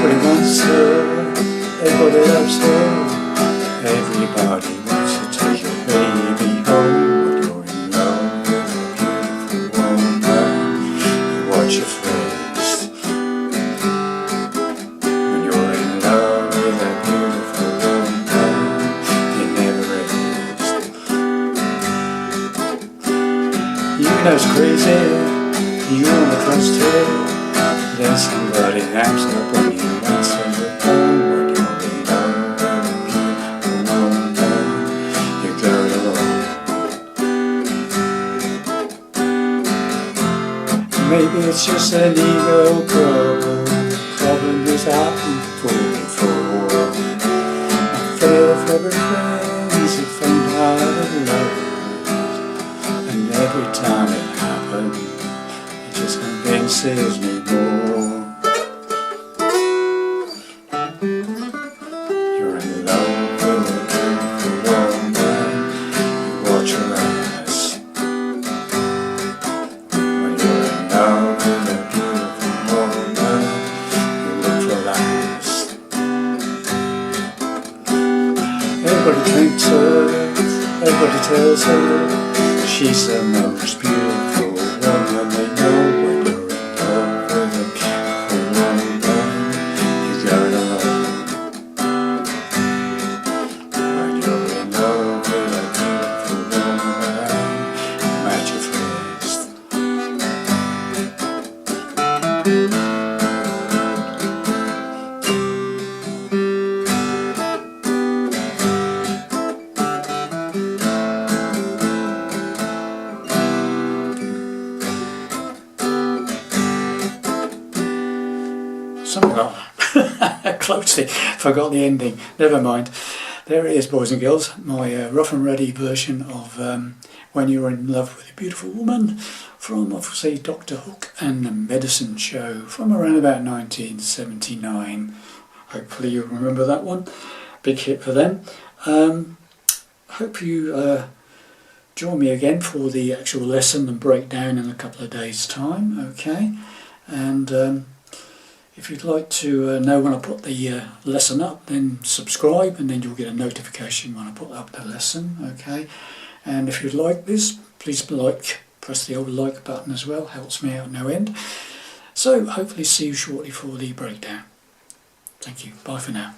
Everybody wants her, everybody loves her, everybody wants to take your baby home. When you're in love with a beautiful woman, you watch your face. When you're in love with a beautiful woman, you never rest. You know it's crazy, you wanna trust her. There's somebody acts up on you once on the phone. When you're in love with a beautiful woman, you go alone. Maybe it's just an ego problem is happening for a while. I feel if every friend's a friend out of love, and every time it happens, it just convinces me more. You're in love with a beautiful woman, you watch her eyes. When you're in love with a beautiful woman, you look for lies. Everybody thinks her, everybody tells her she's the most beautiful woman they know. When you're in love with a beautiful woman, you got to love. When you're in love with a beautiful woman, I'm at your first. Something like that. Closely forgot the ending. Never mind. There it is, boys and girls. My rough and ready version of When You're in Love with a Beautiful Woman from, obviously, Dr. Hook and the Medicine Show from around about 1979. Hopefully you remember that one. Big hit for them. Hope you join me again for the actual lesson and breakdown in a couple of days' time. Okay, and if you'd like to know when I put the lesson up, then subscribe and then you'll get a notification when I put up the lesson. Okay, and if you'd like this, please press the old like button as well, helps me out no end. So hopefully see you shortly for the breakdown. Thank you, bye for now.